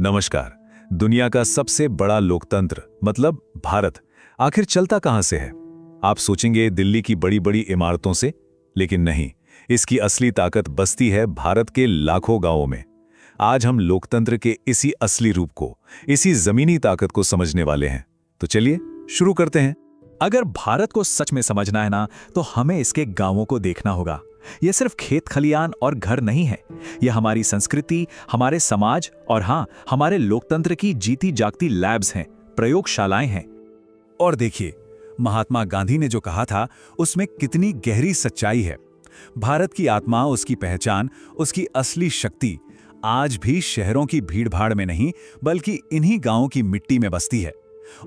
नमस्कार। दुनिया का सबसे बड़ा लोकतंत्र मतलब भारत आखिर चलता कहां से है? आप सोचेंगे दिल्ली की बड़ी बड़ी इमारतों से, लेकिन नहीं, इसकी असली ताकत बसती है भारत के लाखों गांवों में। आज हम लोकतंत्र के इसी असली रूप को, इसी जमीनी ताकत को समझने वाले हैं। तो चलिए शुरू करते हैं। अगर भारत को सच में समझना है ना, तो हमें इसके गांवों को देखना होगा। ये सिर्फ खेत खलियान और घर नहीं है, ये हमारी संस्कृति, हमारे समाज और हाँ, हमारे लोकतंत्र की जीती जागती लैब्स हैं, प्रयोगशालाएं हैं। और देखिए, महात्मा गांधी ने जो कहा था उसमें कितनी गहरी सच्चाई है। भारत की आत्मा, उसकी पहचान, उसकी असली शक्ति आज भी शहरों की भीड़भाड़ में नहीं, बल्कि इन्हीं गांवों की मिट्टी में बसती है।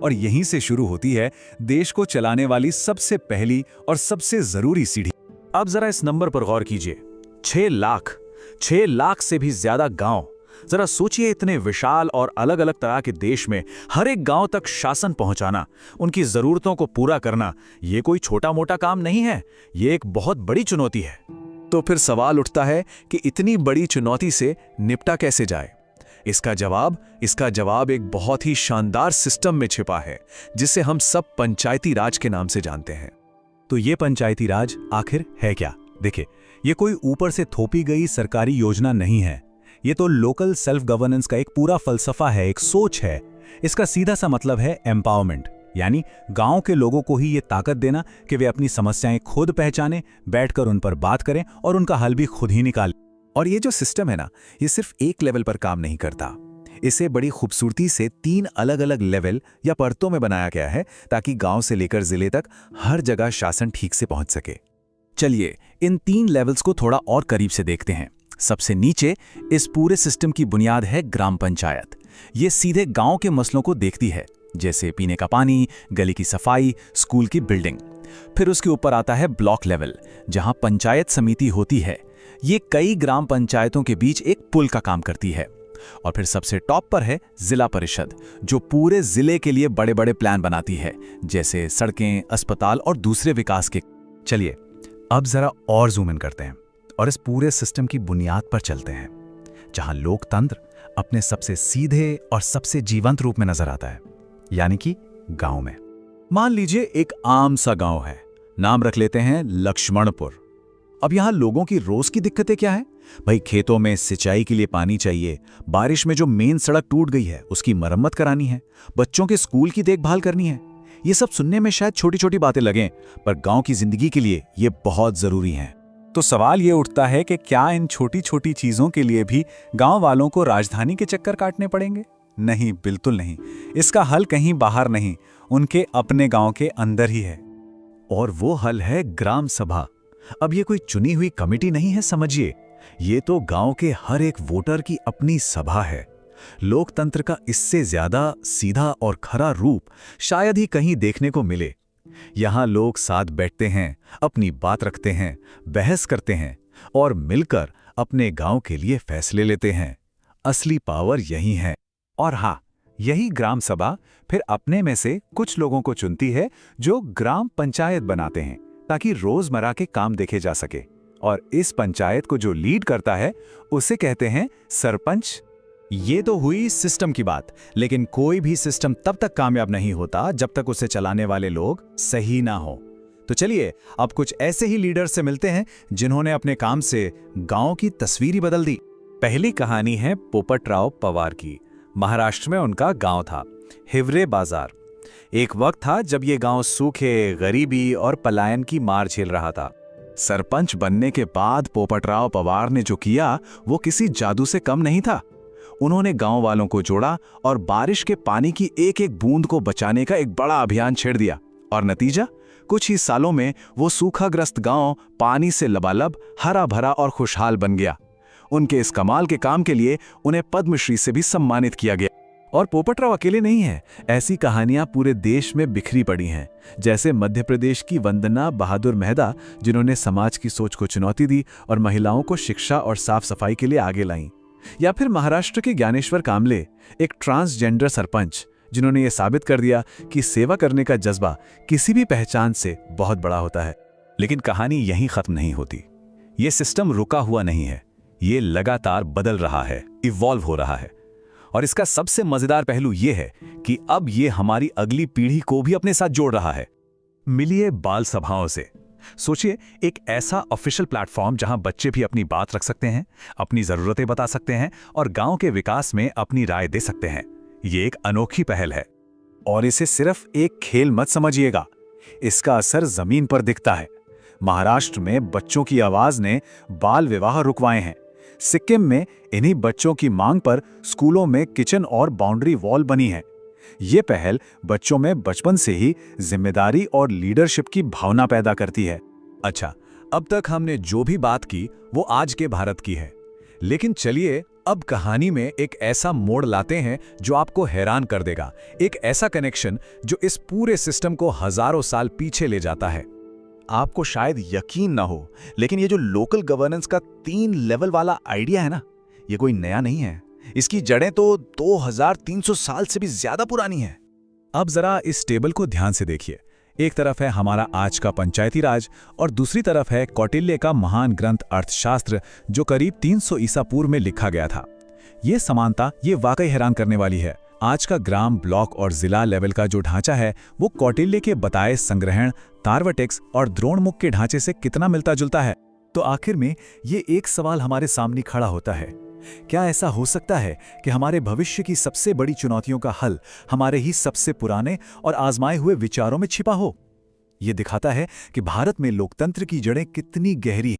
और यहीं से शुरू होती है देश को चलाने वाली सबसे पहली और सबसे जरूरी सीढ़ी। अब जरा इस नंबर पर गौर कीजिए, 6 लाख से भी ज्यादा गांव। जरा सोचिए, इतने विशाल और अलग अलग तरह के देश में हर एक गांव तक शासन पहुंचाना, उनकी जरूरतों को पूरा करना, ये कोई छोटा मोटा काम नहीं है, ये एक बहुत बड़ी चुनौती है। तो फिर सवाल उठता है कि इतनी बड़ी चुनौती से निपटा कैसे जाए? इसका जवाब एक बहुत ही शानदार सिस्टम में छिपा है, जिसे हम सब पंचायती राज के नाम से जानते हैं। तो ये पंचायती राज आखिर है क्या? देखिए, ये कोई ऊपर से थोपी गई सरकारी योजना नहीं है। ये तो लोकल सेल्फ गवर्नेंस का एक पूरा फलसफा है, एक सोच है। इसका सीधा सा मतलब है एम्पावरमेंट, यानी गांव के लोगों को ही ये ताकत देना कि वे अपनी समस्याएं खुद पहचानें, बैठकर उन पर बात करें और उनका हल भी खुद ही निकालें। और ये जो सिस्टम है ना, ये सिर्फ एक लेवल पर काम नहीं करता। इसे बड़ी खूबसूरती से 3 अलग अलग लेवल या परतों में बनाया गया है, ताकि गांव से लेकर जिले तक हर जगह शासन ठीक से पहुंच सके। चलिए इन 3 लेवल्स को थोड़ा और करीब से देखते हैं। सबसे नीचे इस पूरे सिस्टम की बुनियाद है ग्राम पंचायत। ये सीधे गांव के मसलों को देखती है, जैसे पीने का पानी, गली की सफाई, स्कूल की बिल्डिंग। फिर उसके ऊपर आता है ब्लॉक लेवल, जहां पंचायत समिति होती है। ये कई ग्राम पंचायतों के बीच एक पुल का काम करती है। और फिर सबसे टॉप पर है जिला परिषद, जो पूरे जिले के लिए बड़े बड़े प्लान बनाती है, जैसे सड़कें, अस्पताल और दूसरे विकास के। चलिए अब जरा और जूम इन करते हैं और इस पूरे सिस्टम की बुनियाद पर चलते हैं, जहां लोकतंत्र अपने सबसे सीधे और सबसे जीवंत रूप में नजर आता है, यानी कि गांव में। मान लीजिए एक आम सा गांव है, नाम रख लेते हैं लक्ष्मणपुर। अब यहां लोगों की रोज की दिक्कतें क्या हैं? भाई, खेतों में सिंचाई के लिए पानी चाहिए, बारिश में जो मेन सड़क टूट गई है उसकी मरम्मत करानी है, बच्चों के स्कूल की देखभाल करनी है। ये सब सुनने में शायद छोटी छोटी बातें लगें, पर गांव की जिंदगी के लिए ये बहुत जरूरी हैं। तो सवाल ये उठता है कि क्या इन छोटी छोटी चीजों के लिए भी गांव वालों को राजधानी के चक्कर काटने पड़ेंगे? नहीं, बिल्कुल नहीं। इसका हल कहीं बाहर नहीं, उनके अपने गांव के अंदर ही है। और वो हल है ग्राम सभा। अब ये कोई चुनी हुई कमेटी नहीं है, समझिए, ये तो गांव के हर एक वोटर की अपनी सभा है। लोकतंत्र का इससे ज्यादा सीधा और खरा रूप शायद ही कहीं देखने को मिले। यहां लोग साथ बैठते हैं, अपनी बात रखते हैं, बहस करते हैं और मिलकर अपने गांव के लिए फैसले लेते हैं। असली पावर यही है। और हाँ, यही ग्राम सभा फिर अपने में से कुछ लोगों को चुनती है जो ग्राम पंचायत बनाते हैं, ताकि रोजमर्रा के काम देखे जा सके। और इस पंचायत को जो लीड करता है उसे कहते हैं सरपंच। ये तो हुई सिस्टम की बात, लेकिन कोई भी सिस्टम तब तक कामयाब नहीं होता जब तक उसे चलाने वाले लोग सही ना हो। तो चलिए अब कुछ ऐसे ही लीडर से मिलते हैं जिन्होंने अपने काम से गांव की तस्वीर ही बदल दी। पहली कहानी है पोपटराव पवार की। महाराष्ट्र में उनका गांव था हिवरे बाजार। एक वक्त था जब ये गांव सूखे, गरीबी और पलायन की मार झेल रहा था। सरपंच बनने के बाद पोपटराव पवार ने जो किया वो किसी जादू से कम नहीं था। उन्होंने गांव वालों को जोड़ा और बारिश के पानी की एक एक बूंद को बचाने का एक बड़ा अभियान छेड़ दिया। और नतीजा, कुछ ही सालों में वो सूखाग्रस्त गांव पानी से लबालब, हरा भरा और खुशहाल बन गया। उनके इस कमाल के काम के लिए उन्हें पद्मश्री से भी सम्मानित किया गया। और पोपटराव अकेले नहीं है, ऐसी कहानियां पूरे देश में बिखरी पड़ी हैं। जैसे मध्य प्रदेश की वंदना बहादुर मेहता, जिन्होंने समाज की सोच को चुनौती दी और महिलाओं को शिक्षा और साफ सफाई के लिए आगे लाईं। या फिर महाराष्ट्र के ज्ञानेश्वर कामले, एक ट्रांसजेंडर सरपंच, जिन्होंने ये साबित कर दिया कि सेवा करने का जज्बा किसी भी पहचान से बहुत बड़ा होता है। लेकिन कहानी यहीं खत्म नहीं होती। ये सिस्टम रुका हुआ नहीं है, ये लगातार बदल रहा है, इवॉल्व हो रहा है। और इसका सबसे मजेदार पहलू ये है कि अब ये हमारी अगली पीढ़ी को भी अपने साथ जोड़ रहा है। मिलिए बाल सभाओं से। सोचिए, एक ऐसा ऑफिशियल प्लेटफॉर्म जहां बच्चे भी अपनी बात रख सकते हैं, अपनी जरूरतें बता सकते हैं और गांव के विकास में अपनी राय दे सकते हैं। ये एक अनोखी पहल है। और इसे सिर्फ एक खेल मत समझिएगा, इसका असर जमीन पर दिखता है। महाराष्ट्र में बच्चों की आवाज ने बाल विवाह रुकवाए हैं। सिक्किम में इन्हीं बच्चों की मांग पर स्कूलों में किचन और बाउंड्री वॉल बनी है। ये पहल बच्चों में बचपन से ही जिम्मेदारी और लीडरशिप की भावना पैदा करती है। अच्छा, अब तक हमने जो भी बात की वो आज के भारत की है, लेकिन चलिए अब कहानी में एक ऐसा मोड़ लाते हैं जो आपको हैरान कर देगा। एक ऐसा कनेक्शन जो इस पूरे सिस्टम को हजारों साल पीछे ले जाता है। आपको शायद यकीन ना हो, लेकिन ये जो लोकल गवर्नेंस का 3 लेवल वाला आइडिया है ना, ये कोई नया नहीं है। इसकी जड़ें तो 2300 साल से भी ज्यादा पुरानी हैं। अब जरा इस टेबल को ध्यान से देखिए। एक तरफ है हमारा आज का पंचायती राज और दूसरी तरफ है कौटिल्य का महान ग्रंथ अर्थशास्त्र, जो करीब 300 ईसा पूर्व में लिखा गया था। ये समानता ये वाकई हैरान करने वाली है। आज का ग्राम, ब्लॉक और जिला लेवल का जो ढांचा है वो कौटिल्य के बताए संग्रहण, तार्वटेक्स और द्रोणमुख के ढांचे से कितना मिलता जुलता है। तो आखिर में ये एक सवाल हमारे सामने खड़ा होता है, क्या ऐसा हो सकता है कि हमारे भविष्य की सबसे बड़ी चुनौतियों का हल हमारे ही सबसे पुराने और आजमाए हुए विचारों में छिपा हो? ये दिखाता है कि भारत में लोकतंत्र की जड़ें कितनी गहरी